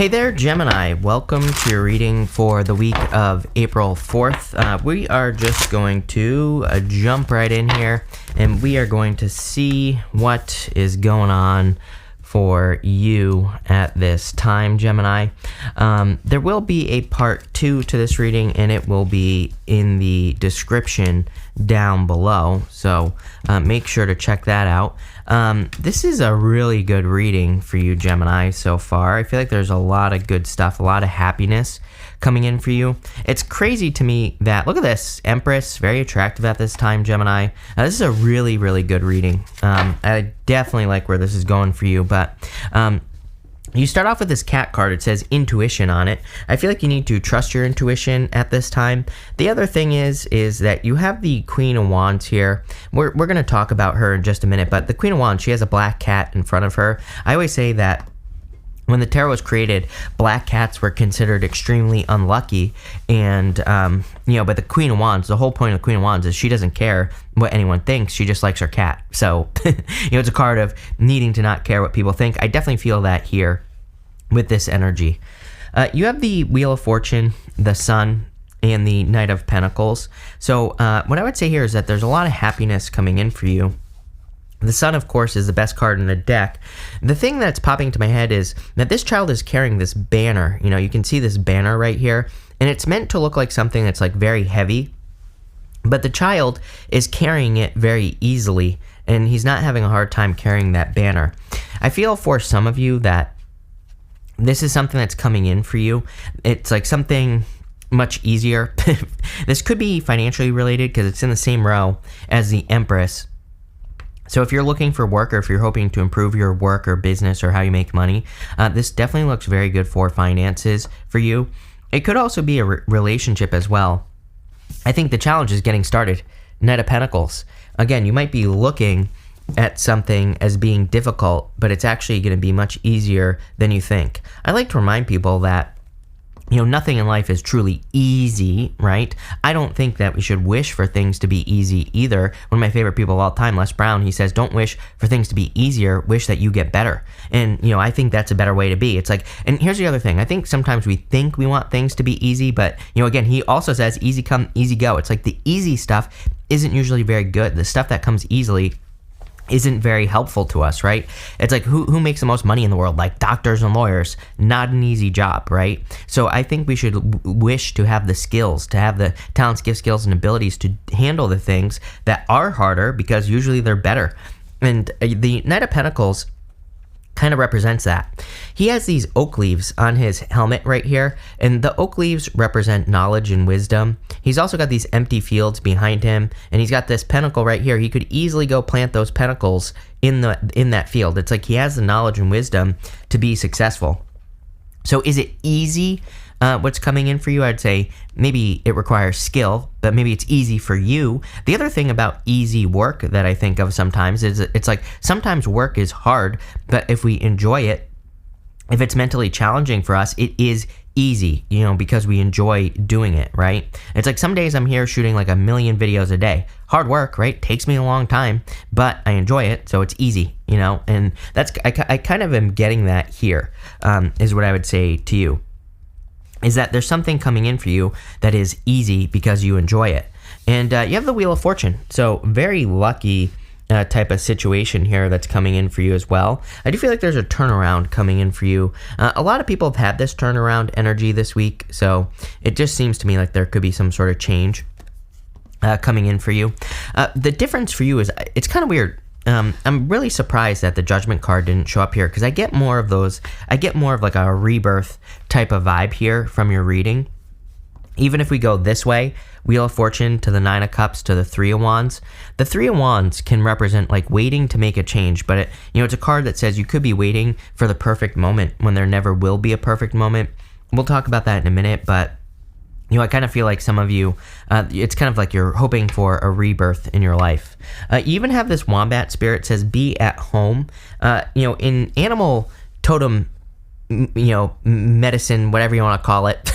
Hey there, Gemini. Welcome to your reading for the week of April 4th. We are just going to jump right in here, and we are going to see what is going on for you at this time, Gemini. There will be a part 2 to this reading, and it will be in the description down below, so make sure to check that out. This is a really good reading for you, Gemini, so far. I feel like there's a lot of good stuff, a lot of happiness coming in for you. It's crazy to me that, look at this, Empress, very attractive at this time, Gemini. This is a really, really good reading. I definitely like where this is going for you, but you start off with this cat card. It says intuition on it. I feel like you need to trust your intuition at this time. The other thing is that you have the Queen of Wands here. We're going to talk about her in just a minute, but the Queen of Wands, she has a black cat in front of her. I always say that when the tarot was created, black cats were considered extremely unlucky, and but the Queen of Wands, the whole point of the Queen of Wands is she doesn't care what anyone thinks, she just likes her cat. So it's a card of needing to not care what people think. I definitely feel that here with this energy. You have the Wheel of Fortune, the Sun, and the Knight of Pentacles. So what I would say here is that there's a lot of happiness coming in for you. The Sun, of course, is the best card in the deck. The thing that's popping into my head is that this child is carrying this banner. You can see this banner right here, and it's meant to look like something that's like very heavy, but the child is carrying it very easily, and he's not having a hard time carrying that banner. I feel for some of you that this is something that's coming in for you. It's like something much easier. This could be financially related because it's in the same row as the Empress. So if you're looking for work, or if you're hoping to improve your work or business or how you make money, this definitely looks very good for finances for you. It could also be a relationship as well. I think the challenge is getting started. Knight of Pentacles. Again, you might be looking at something as being difficult, but it's actually going to be much easier than you think. I like to remind people that nothing in life is truly easy, right? I don't think that we should wish for things to be easy either. One of my favorite people of all time, Les Brown, he says, don't wish for things to be easier, wish that you get better. And, I think that's a better way to be. It's like, and here's the other thing. I think sometimes we think we want things to be easy, but, again, he also says easy come, easy go. It's like the easy stuff isn't usually very good. The stuff that comes easily isn't very helpful to us, right? It's like who makes the most money in the world? Like doctors and lawyers. Not an easy job, right? So I think we should wish to have the skills, to have the talents, gifts, skills, and abilities to handle the things that are harder, because usually they're better. And the Knight of Pentacles kind of represents that. He has these oak leaves on his helmet right here, and the oak leaves represent knowledge and wisdom. He's also got these empty fields behind him, and he's got this pentacle right here. He could easily go plant those pentacles in that field. It's like he has the knowledge and wisdom to be successful. So is it easy? What's coming in for you? I'd say maybe it requires skill, but maybe it's easy for you. The other thing about easy work that I think of sometimes is it's like sometimes work is hard, but if we enjoy it, if it's mentally challenging for us, it is easy, because we enjoy doing it, right? It's like some days I'm here shooting like 1 million videos a day. Hard work, right? Takes me a long time, but I enjoy it, so it's easy, and that's, I kind of am getting that here, is what I would say to you. Is that there's something coming in for you that is easy because you enjoy it. And you have the Wheel of Fortune. So very lucky type of situation here that's coming in for you as well. I do feel like there's a turnaround coming in for you. A lot of people have had this turnaround energy this week. So it just seems to me like there could be some sort of change coming in for you. The difference for you is it's kind of weird. I'm really surprised that the Judgment card didn't show up here, because I get more of those. I get more of like a rebirth type of vibe here from your reading. Even if we go this way, Wheel of Fortune to the Nine of Cups to the Three of Wands. The Three of Wands can represent like waiting to make a change, but it's a card that says you could be waiting for the perfect moment when there never will be a perfect moment. We'll talk about that in a minute, but I kind of feel like some of you, it's kind of like you're hoping for a rebirth in your life. You even have this wombat spirit, says be at home. In animal totem, medicine, whatever you want to call it.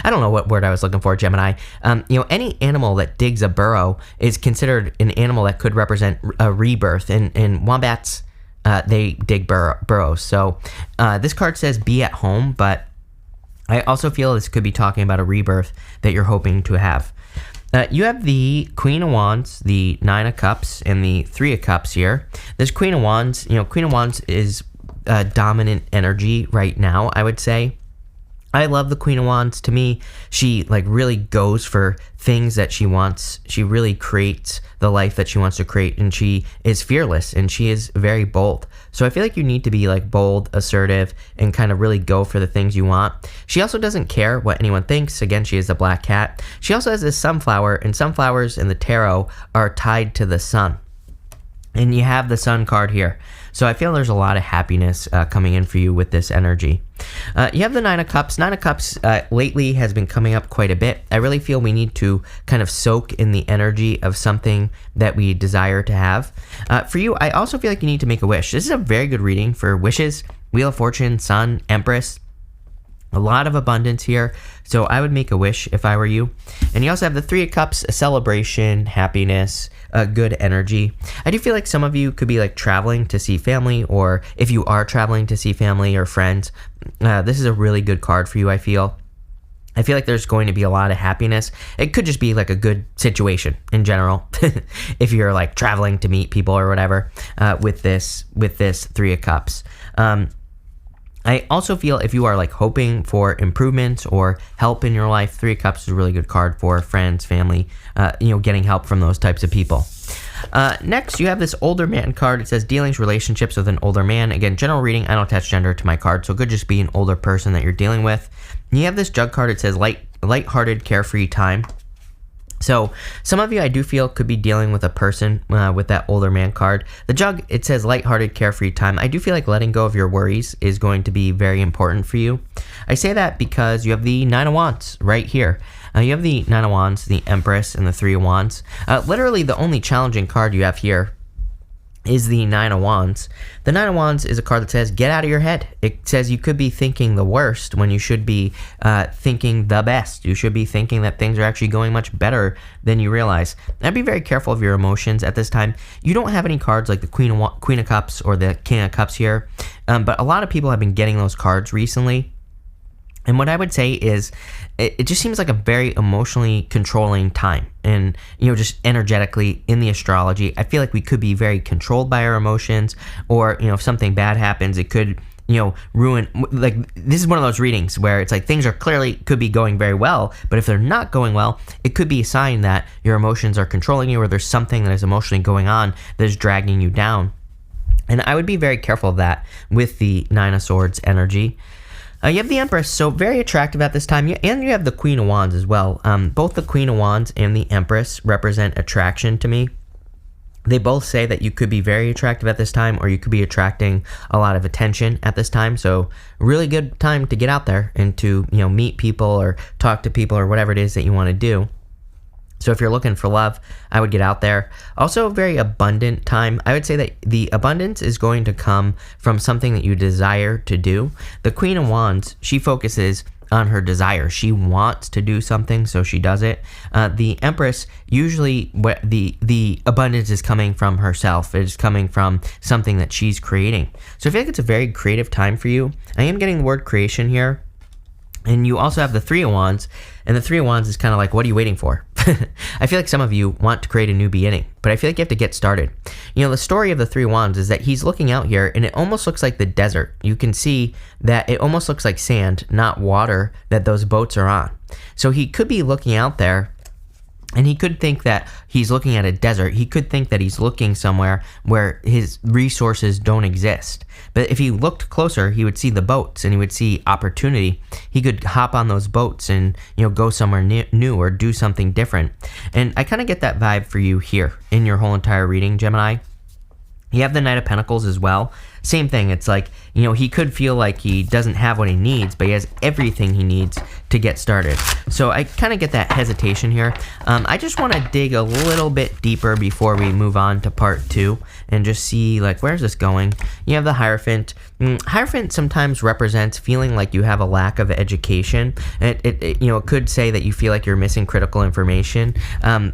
I don't know what word I was looking for, Gemini. Any animal that digs a burrow is considered an animal that could represent a rebirth. And wombats, they dig burrows. So this card says be at home, but I also feel this could be talking about a rebirth that you're hoping to have. You have the Queen of Wands, the Nine of Cups, and the Three of Cups here. This Queen of Wands, Queen of Wands is dominant energy right now, I would say. I love the Queen of Wands. To me, she like really goes for things that she wants. She really creates the life that she wants to create, and she is fearless and she is very bold. So I feel like you need to be like bold, assertive, and kind of really go for the things you want. She also doesn't care what anyone thinks. Again, she is a black cat. She also has this sunflower, and sunflowers in the tarot are tied to the sun. And you have the Sun card here. So I feel there's a lot of happiness coming in for you with this energy. You have the Nine of Cups. Nine of Cups lately has been coming up quite a bit. I really feel we need to kind of soak in the energy of something that we desire to have. For you, I also feel like you need to make a wish. This is a very good reading for wishes. Wheel of Fortune, Sun, Empress. A lot of abundance here, so I would make a wish if I were you. And you also have the Three of Cups, a celebration, happiness, good energy. I do feel like some of you could be like traveling to see family, or if you are traveling to see family or friends, this is a really good card for you, I feel. I feel like there's going to be a lot of happiness. It could just be like a good situation in general, if you're like traveling to meet people or whatever, with this Three of Cups. I also feel if you are like hoping for improvements or help in your life, Three of Cups is a really good card for friends, family, getting help from those types of people. Next, you have this older man card. It says dealings, relationships with an older man. Again, general reading. I don't attach gender to my card, so it could just be an older person that you're dealing with. And you have this jug card. It says light-hearted, carefree time. So some of you, I do feel, could be dealing with a person with that older man card. The jug, it says lighthearted, carefree time. I do feel like letting go of your worries is going to be very important for you. I say that because you have the Nine of Wands right here. You have the Nine of Wands, the Empress, and the Three of Wands. Literally, the only challenging card you have here is the Nine of Wands. The Nine of Wands is a card that says, get out of your head. It says you could be thinking the worst when you should be thinking the best. You should be thinking that things are actually going much better than you realize. And be very careful of your emotions at this time. You don't have any cards like the Queen of Cups or the King of Cups here, but a lot of people have been getting those cards recently. And what I would say is it just seems like a very emotionally controlling time. And, just energetically in the astrology, I feel like we could be very controlled by our emotions, or, if something bad happens, it could, ruin. Like, this is one of those readings where it's like things are clearly could be going very well, but if they're not going well, it could be a sign that your emotions are controlling you, or there's something that is emotionally going on that is dragging you down. And I would be very careful of that with the Nine of Swords energy. You have the Empress, so very attractive at this time, and you have the Queen of Wands as well. Both the Queen of Wands and the Empress represent attraction to me. They both say that you could be very attractive at this time, or you could be attracting a lot of attention at this time. So really good time to get out there and to, meet people or talk to people or whatever it is that you want to do. So if you're looking for love, I would get out there. Also a very abundant time. I would say that the abundance is going to come from something that you desire to do. The Queen of Wands, she focuses on her desire. She wants to do something, so she does it. The Empress, usually the abundance is coming from herself. It's coming from something that she's creating. So I feel like it's a very creative time for you. I am getting the word creation here. And you also have the Three of Wands, and the Three of Wands is kind of like, what are you waiting for? I feel like some of you want to create a new beginning, but I feel like you have to get started. The story of the Three of Wands is that he's looking out here, and it almost looks like the desert. You can see that it almost looks like sand, not water, that those boats are on. So he could be looking out there, and he could think that he's looking at a desert. He could think that he's looking somewhere where his resources don't exist. But if he looked closer, he would see the boats, and he would see opportunity. He could hop on those boats and, go somewhere new or do something different. And I kind of get that vibe for you here in your whole entire reading, Gemini. You have the Knight of Pentacles as well. Same thing. It's like he could feel like he doesn't have what he needs, but he has everything he needs to get started. So I kind of get that hesitation here. I just want to dig a little bit deeper before we move on to part 2 and just see, like, where's this going? You have the Hierophant. Hierophant sometimes represents feeling like you have a lack of education. It could say that you feel like you're missing critical information.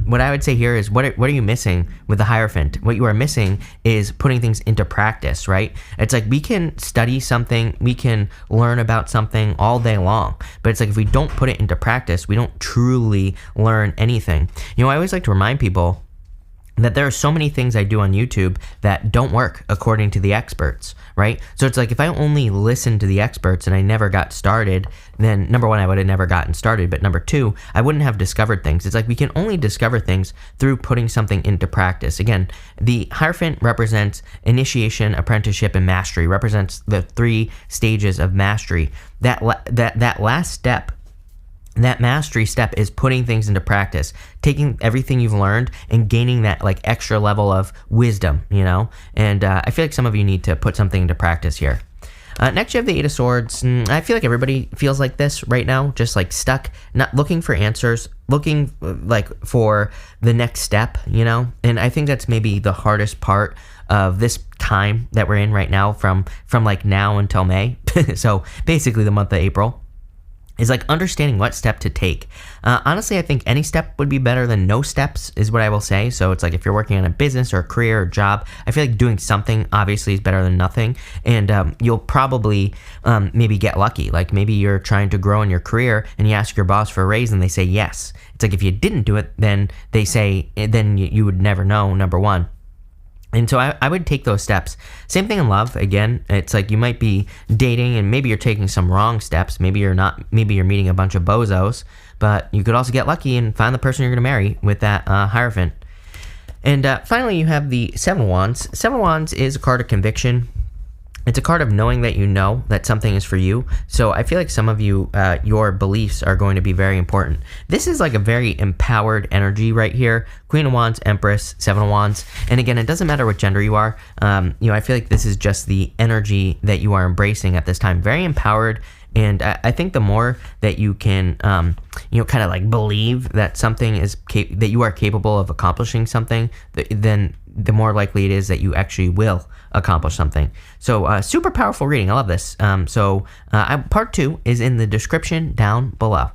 What I would say here is, what are you missing with the Hierophant? What you are missing is putting things into practice, right? It's like we can study something, we can learn about something all day long, but it's like if we don't put it into practice, we don't truly learn anything. I always like to remind people that there are so many things I do on YouTube that don't work according to the experts, right? So it's like if I only listened to the experts and I never got started, then number one, I would have never gotten started. But number two, I wouldn't have discovered things. It's like we can only discover things through putting something into practice. Again, the Hierophant represents initiation, apprenticeship, and mastery, represents the 3 stages of mastery. That last step, that mastery step, is putting things into practice, taking everything you've learned and gaining that like extra level of wisdom, and I feel like some of you need to put something into practice here. Next, you have the 8 of Swords. I feel like everybody feels like this right now, just like stuck, not looking for answers, looking like for the next step, and I think that's maybe the hardest part of this time that we're in right now, from like now until May. So basically the month of April is like understanding what step to take. Honestly, I think any step would be better than no steps, is what I will say. So it's like if you're working on a business or a career or job, I feel like doing something obviously is better than nothing. And you'll probably maybe get lucky. Like maybe you're trying to grow in your career and you ask your boss for a raise and they say yes. It's like if you didn't do it, then they say, then you would never know, number one. And so I would take those steps. Same thing in love. Again, it's like you might be dating and maybe you're taking some wrong steps. Maybe you're not. Maybe you're meeting a bunch of bozos. But you could also get lucky and find the person you're going to marry with that Hierophant. And finally, you have the 7 of Wands. 7 of Wands is a card of conviction. It's a card of knowing that you know that something is for you. So I feel like some of you, your beliefs are going to be very important. This is like a very empowered energy right here. Queen of Wands, Empress, 7 of Wands. And again, it doesn't matter what gender you are. I feel like this is just the energy that you are embracing at this time. Very empowered. And I think the more that you can, kind of like believe that something is that you are capable of accomplishing something, then the more likely it is that you actually will accomplish something. So super powerful reading. I love this. Part 2 is in the description down below.